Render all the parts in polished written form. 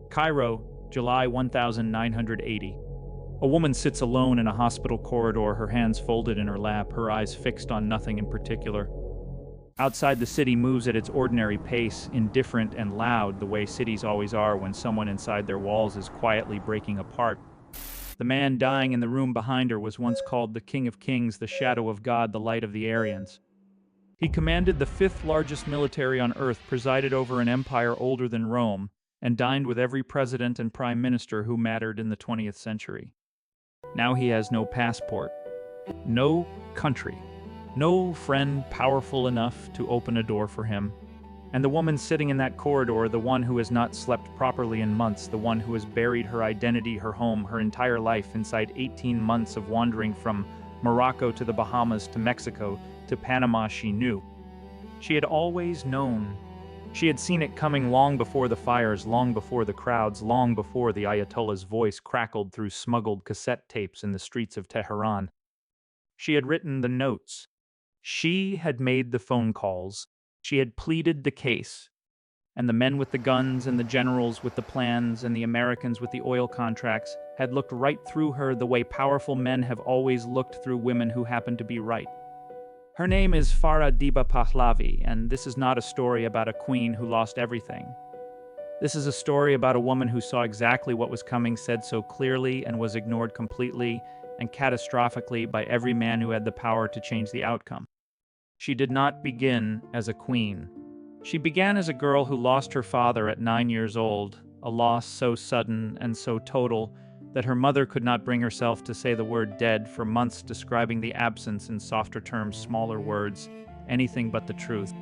Cairo, July 1980. A woman sits alone in a hospital corridor, her hands folded in her lap, her eyes fixed on nothing in particular. Outside, the city moves at its ordinary pace, indifferent and loud, the way cities always are when someone inside their walls is quietly breaking apart. The man dying in the room behind her was once called the King of Kings, the shadow of God, the light of the Aryans. He commanded the fifth largest military on earth, presided over an empire older than Rome, and dined with every president and prime minister who mattered in the 20th century. Now he has no passport, no country, no friend powerful enough to open a door for him. And the woman sitting in that corridor, the one who has not slept properly in months, the one who has buried her identity, her home, her entire life inside 18 months of wandering from Morocco to the Bahamas to Mexico to Panama, she knew. She had always known. She had seen it coming long before the fires, long before the crowds, long before the Ayatollah's voice crackled through smuggled cassette tapes in the streets of Tehran. She had written the notes. She had made the phone calls. She had pleaded the case. And the men with the guns and the generals with the plans and the Americans with the oil contracts had looked right through her the way powerful men have always looked through women who happen to be right. Her name is Farah Pahlavi, and this is not a story about a queen who lost everything. This is a story about a woman who saw exactly what was coming, said so clearly, and was ignored completely and catastrophically by every man who had the power to change the outcome. She did not begin as a queen. She began as a girl who lost her father at 9 years old, a loss so sudden and so total that her mother could not bring herself to say the word dead for months, describing the absence in softer terms, smaller words, anything but the truth.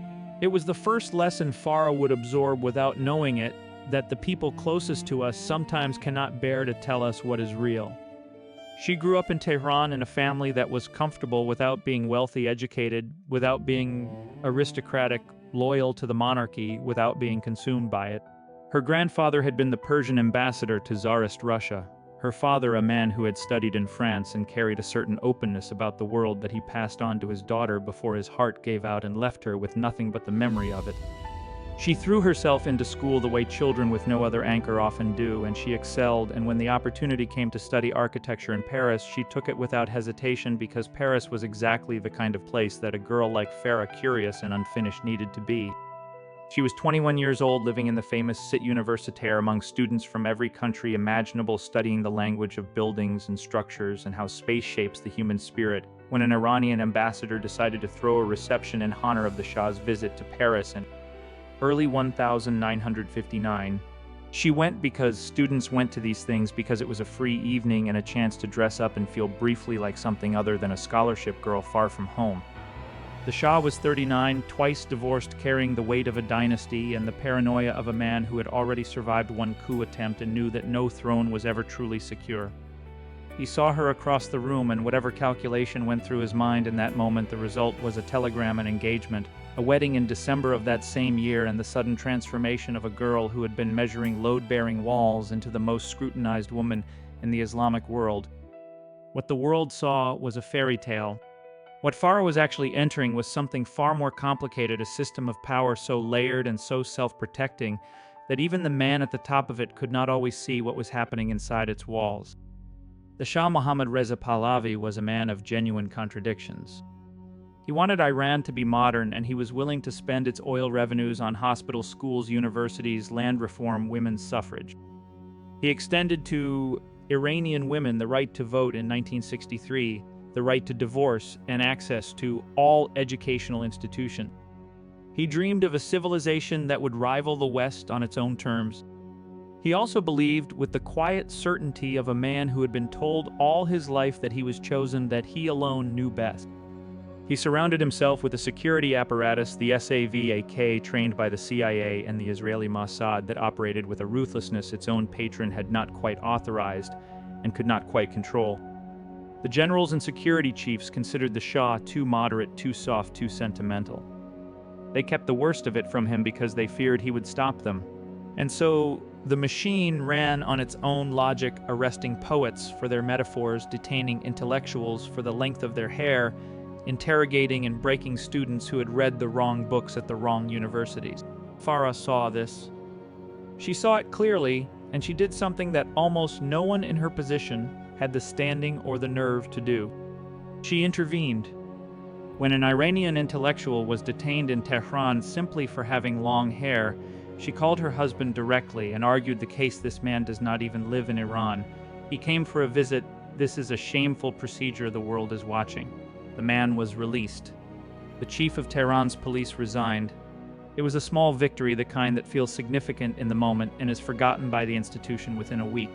It was the first lesson Farah would absorb without knowing it, that the people closest to us sometimes cannot bear to tell us what is real. She grew up in Tehran in a family that was comfortable without being wealthy, educated, without being aristocratic, loyal to the monarchy, without being consumed by it. Her grandfather had been the Persian ambassador to Tsarist Russia. Her father, a man who had studied in France and carried a certain openness about the world that he passed on to his daughter before his heart gave out and left her with nothing but the memory of it. She threw herself into school the way children with no other anchor often do, and she excelled, and when the opportunity came to study architecture in Paris, she took it without hesitation because Paris was exactly the kind of place that a girl like Farah, curious and unfinished, needed to be. She was 21 years old, living in the famous Cité Universitaire among students from every country imaginable, studying the language of buildings and structures and how space shapes the human spirit, when an Iranian ambassador decided to throw a reception in honor of the Shah's visit to Paris in early 1959. She went because students went to these things because it was a free evening and a chance to dress up and feel briefly like something other than a scholarship girl far from home. The Shah was 39, twice divorced, carrying the weight of a dynasty and the paranoia of a man who had already survived one coup attempt and knew that no throne was ever truly secure. He saw her across the room, and whatever calculation went through his mind in that moment, the result was a telegram and engagement, a wedding in December of that same year, and the sudden transformation of a girl who had been measuring load-bearing walls into the most scrutinized woman in the Islamic world. What the world saw was a fairy tale. What Farah was actually entering was something far more complicated, a system of power so layered and so self-protecting that even the man at the top of it could not always see what was happening inside its walls. The Shah Mohammad Reza Pahlavi was a man of genuine contradictions. He wanted Iran to be modern, and he was willing to spend its oil revenues on hospitals, schools, universities, land reform, women's suffrage. He extended to Iranian women the right to vote in 1963, the right to divorce, and access to all educational institutions. He dreamed of a civilization that would rival the West on its own terms. He also believed, with the quiet certainty of a man who had been told all his life that he was chosen, that he alone knew best. He surrounded himself with a security apparatus, the SAVAK, trained by the CIA and the Israeli Mossad, that operated with a ruthlessness its own patron had not quite authorized and could not quite control. The generals and security chiefs considered the Shah too moderate, too soft, too sentimental. They kept the worst of it from him because they feared he would stop them. And so the machine ran on its own logic, arresting poets for their metaphors, detaining intellectuals for the length of their hair, interrogating and breaking students who had read the wrong books at the wrong universities. Farah saw this. She saw it clearly, And she did something that almost no one in her position had the standing or the nerve to do. She intervened. When an Iranian intellectual was detained in Tehran simply for having long hair, she called her husband directly and argued the case. This man does not even live in Iran. He came for a visit. This is a shameful procedure. The world is watching. The man was released. The chief of Tehran's police resigned. It was a small victory, the kind that feels significant in the moment and is forgotten by the institution within a week.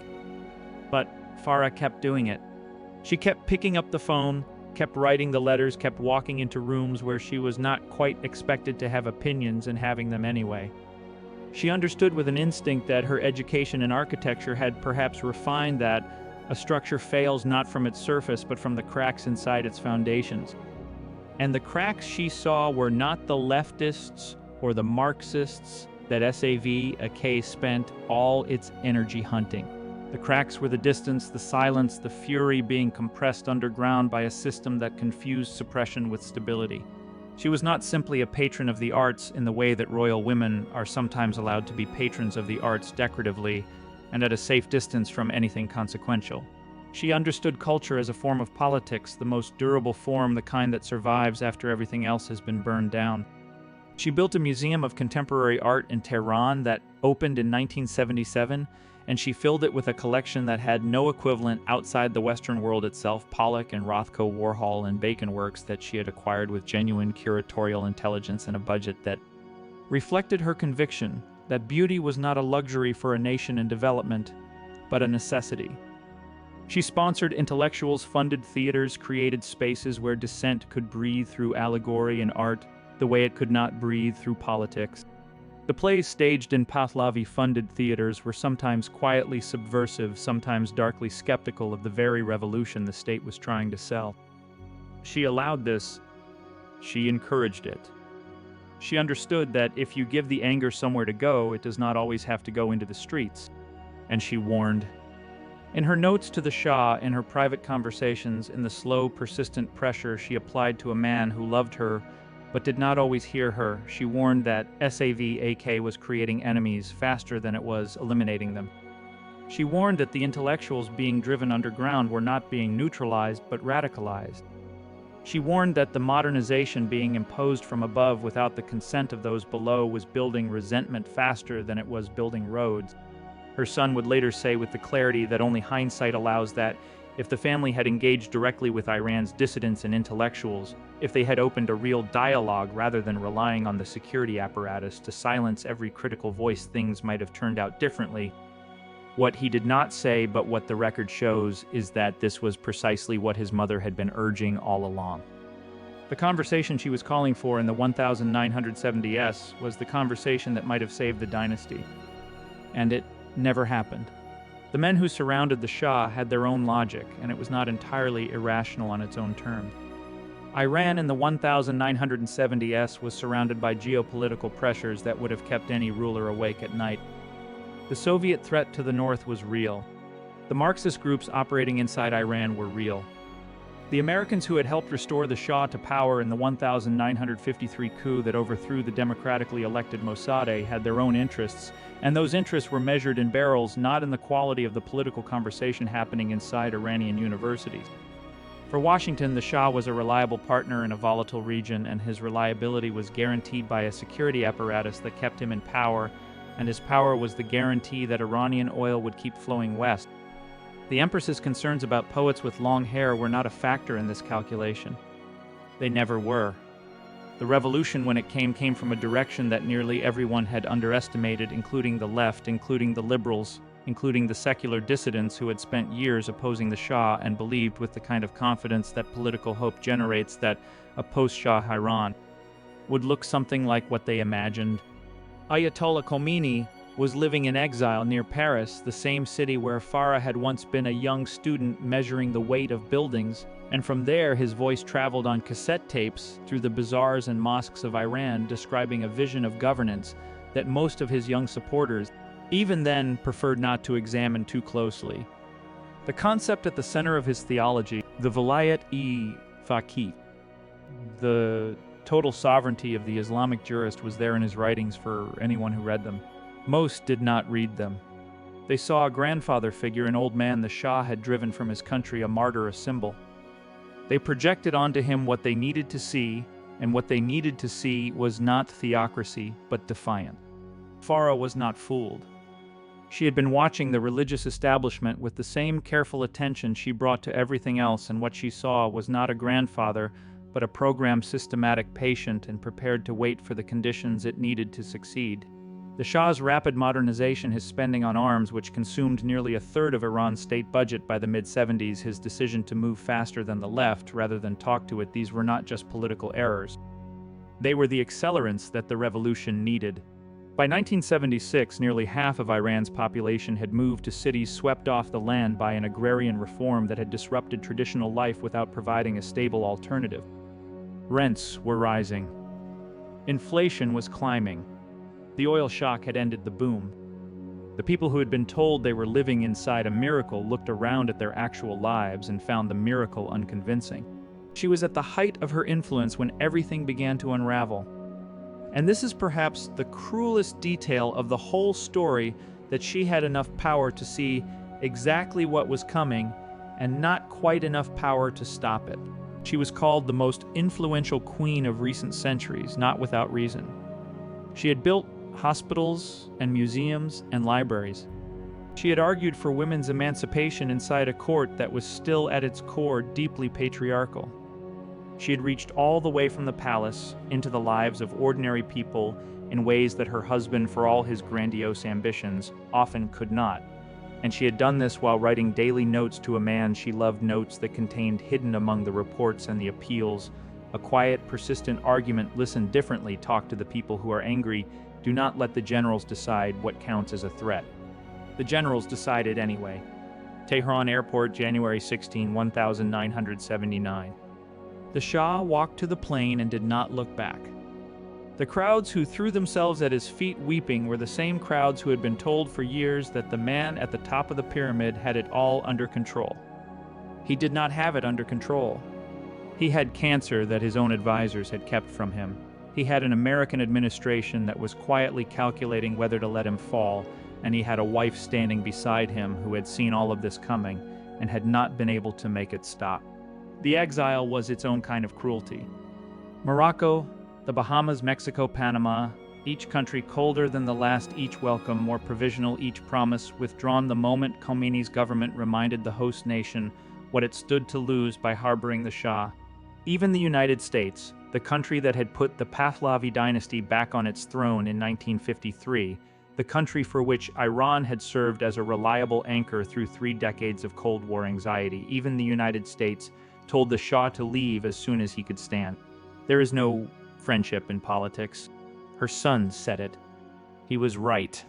But Farah kept doing it. She kept picking up the phone, kept writing the letters, kept walking into rooms where she was not quite expected to have opinions and having them anyway. She understood with an instinct that her education in architecture had perhaps refined that a structure fails not from its surface but from the cracks inside its foundations. And the cracks she saw were not the leftists or the Marxists that SAV-AK spent all its energy hunting. The cracks were the distance, the silence, the fury being compressed underground by a system that confused suppression with stability. She was not simply a patron of the arts in the way that royal women are sometimes allowed to be patrons of the arts decoratively and at a safe distance from anything consequential. She understood culture as a form of politics, the most durable form, the kind that survives after everything else has been burned down. She built a museum of contemporary art in Tehran that opened in 1977, and she filled it with a collection that had no equivalent outside the Western world itself, Pollock and Rothko, Warhol, and Bacon works that she had acquired with genuine curatorial intelligence and a budget that reflected her conviction that beauty was not a luxury for a nation in development, but a necessity. She sponsored intellectuals, funded theaters, created spaces where dissent could breathe through allegory and art the way it could not breathe through politics. The plays staged in Pahlavi-funded theaters were sometimes quietly subversive, sometimes darkly skeptical of the very revolution the state was trying to sell. She allowed this. She encouraged it. She understood that if you give the anger somewhere to go, it does not always have to go into the streets. And she warned. In her notes to the Shah, in her private conversations, in the slow, persistent pressure she applied to a man who loved her but did not always hear her, she warned that SAV-AK was creating enemies faster than it was eliminating them. She warned that the intellectuals being driven underground were not being neutralized but radicalized. She warned that the modernization being imposed from above without the consent of those below was building resentment faster than it was building roads. Her son would later say with the clarity that only hindsight allows that if the family had engaged directly with Iran's dissidents and intellectuals, if they had opened a real dialogue rather than relying on the security apparatus to silence every critical voice, things might have turned out differently. What he did not say, but what the record shows, is that this was precisely what his mother had been urging all along. The conversation she was calling for in the 1970s was the conversation that might have saved the dynasty. And it never happened. The men who surrounded the Shah had their own logic, and it was not entirely irrational on its own terms. Iran in the 1970s was surrounded by geopolitical pressures that would have kept any ruler awake at night. The Soviet threat to the north was real. The Marxist groups operating inside Iran were real. The Americans who had helped restore the Shah to power in the 1953 coup that overthrew the democratically elected Mossadegh had their own interests, and those interests were measured in barrels, not in the quality of the political conversation happening inside Iranian universities. For Washington, the Shah was a reliable partner in a volatile region, and his reliability was guaranteed by a security apparatus that kept him in power, and his power was the guarantee that Iranian oil would keep flowing west. The Empress's concerns about poets with long hair were not a factor in this calculation. They never were. The revolution, when it came from a direction that nearly everyone had underestimated, including the left, including the liberals, including the secular dissidents who had spent years opposing the Shah and believed with the kind of confidence that political hope generates that a post-Shah Iran would look something like what they imagined. Ayatollah Khomeini was living in exile near Paris, the same city where Farah had once been a young student measuring the weight of buildings, and from there his voice traveled on cassette tapes through the bazaars and mosques of Iran, describing a vision of governance that most of his young supporters, even then, preferred not to examine too closely. The concept at the center of his theology, the Vilayat-e-Faqih, the total sovereignty of the Islamic jurist, was there in his writings for anyone who read them. Most did not read them. They saw a grandfather figure, an old man the Shah had driven from his country, a martyr, a symbol. They projected onto him what they needed to see, and what they needed to see was not theocracy, but defiance. Farah was not fooled. She had been watching the religious establishment with the same careful attention she brought to everything else, and what she saw was not a grandfather, but a programmed, systematic patient and prepared to wait for the conditions it needed to succeed. The Shah's rapid modernization, his spending on arms, which consumed nearly a third of Iran's state budget by the mid-70s, his decision to move faster than the left rather than talk to it, these were not just political errors. They were the accelerants that the revolution needed. By 1976, nearly half of Iran's population had moved to cities swept off the land by an agrarian reform that had disrupted traditional life without providing a stable alternative. Rents were rising. Inflation was climbing. The oil shock had ended the boom. The people who had been told they were living inside a miracle looked around at their actual lives and found the miracle unconvincing. She was at the height of her influence when everything began to unravel. And this is perhaps the cruelest detail of the whole story, that she had enough power to see exactly what was coming and not quite enough power to stop it. She was called the most influential queen of recent centuries, not without reason. She had built hospitals and museums and libraries. She had argued for women's emancipation inside a court that was still at its core deeply patriarchal. She had reached all the way from the palace into the lives of ordinary people in ways that her husband, for all his grandiose ambitions, often could not. And she had done this while writing daily notes to a man she loved, notes that contained, hidden among the reports and the appeals, a quiet, persistent argument: listen differently, talk to the people who are angry, do not let the generals decide what counts as a threat. The generals decided anyway. Tehran Airport, January 16, 1979. The Shah walked to the plane and did not look back. The crowds who threw themselves at his feet weeping were the same crowds who had been told for years that the man at the top of the pyramid had it all under control. He did not have it under control. He had cancer that his own advisors had kept from him. He had an American administration that was quietly calculating whether to let him fall, and he had a wife standing beside him who had seen all of this coming and had not been able to make it stop. The exile was its own kind of cruelty. Morocco, the Bahamas, Mexico, Panama, each country colder than the last, each welcome more provisional, each promise withdrawn the moment Khomeini's government reminded the host nation what it stood to lose by harboring the Shah. Even the United States, the country that had put the Pahlavi dynasty back on its throne in 1953, the country for which Iran had served as a reliable anchor through 3 decades of Cold War anxiety, even the United States told the Shah to leave as soon as he could stand. There is no friendship in politics. Her son said it. He was right.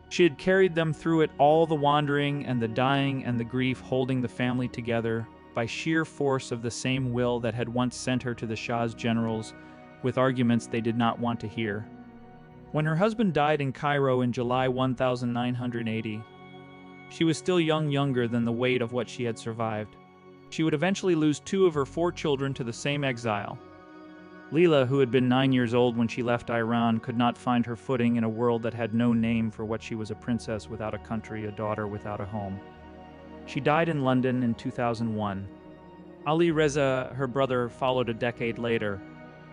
She had carried them through it all, the wandering and the dying and the grief, holding the family together by sheer force of the same will that had once sent her to the Shah's generals with arguments they did not want to hear. When her husband died in Cairo in July 1980, she was still young, younger than the weight of what she had survived. She would eventually lose 2 of her 4 children to the same exile. Leela, who had been 9 years old when she left Iran, could not find her footing in a world that had no name for what she was: a princess without a country, a daughter without a home. She died in London in 2001. Ali Reza, her brother, followed a decade later.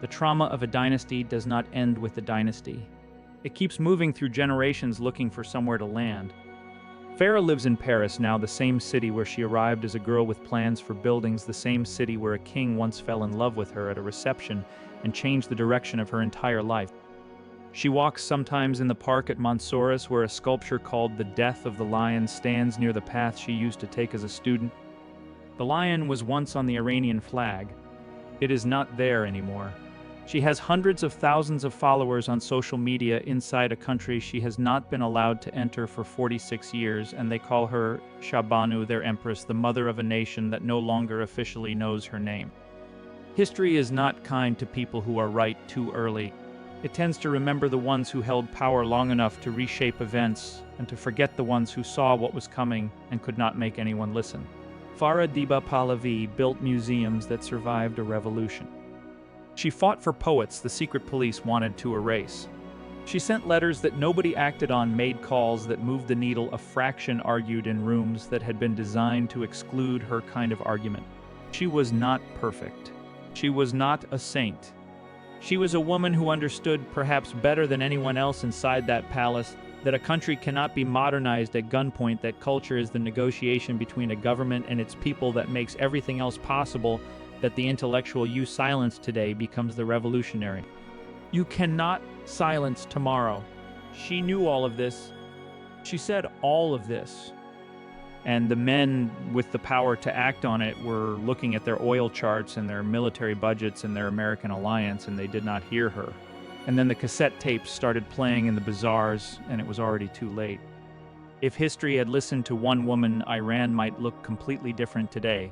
The trauma of a dynasty does not end with the dynasty. It keeps moving through generations looking for somewhere to land. Farah lives in Paris now, the same city where she arrived as a girl with plans for buildings, the same city where a king once fell in love with her at a reception and changed the direction of her entire life. She walks sometimes in the park at Mansourus, where a sculpture called The Death of the Lion stands near the path she used to take as a student. The lion was once on the Iranian flag. It is not there anymore. She has hundreds of thousands of followers on social media inside a country she has not been allowed to enter for 46 years, and they call her Shahbanu, their empress, the mother of a nation that no longer officially knows her name. History is not kind to people who are right too early. It tends to remember the ones who held power long enough to reshape events, and to forget the ones who saw what was coming and could not make anyone listen. Farah Pahlavi built museums that survived a revolution. She fought for poets the secret police wanted to erase. She sent letters that nobody acted on, made calls that moved the needle a fraction, argued in rooms that had been designed to exclude her kind of argument. She was not perfect. She was not a saint. She was a woman who understood, perhaps better than anyone else inside that palace, that a country cannot be modernized at gunpoint, that culture is the negotiation between a government and its people that makes everything else possible, that the intellectual you silence today becomes the revolutionary. You cannot silence tomorrow. She knew all of this. She said all of this. And the men with the power to act on it were looking at their oil charts and their military budgets and their American alliance, and they did not hear her. And then the cassette tapes started playing in the bazaars, and it was already too late. If history had listened to one woman, Iran might look completely different today.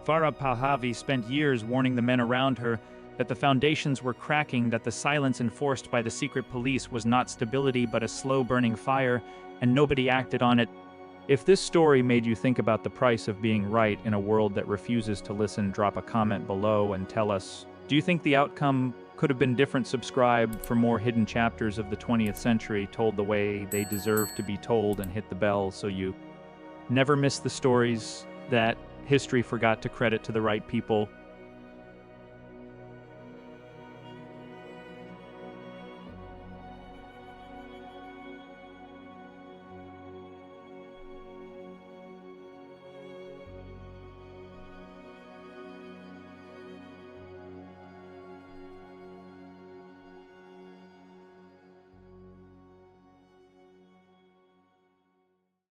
Farah Pahlavi spent years warning the men around her that the foundations were cracking, that the silence enforced by the secret police was not stability but a slow-burning fire, and nobody acted on it. If this story made you think about the price of being right in a world that refuses to listen, drop a comment below and tell us, do you think the outcome could have been different? Subscribe for more hidden chapters of the 20th century told the way they deserve to be told, and hit the bell so you never miss the stories that history forgot to credit to the right people.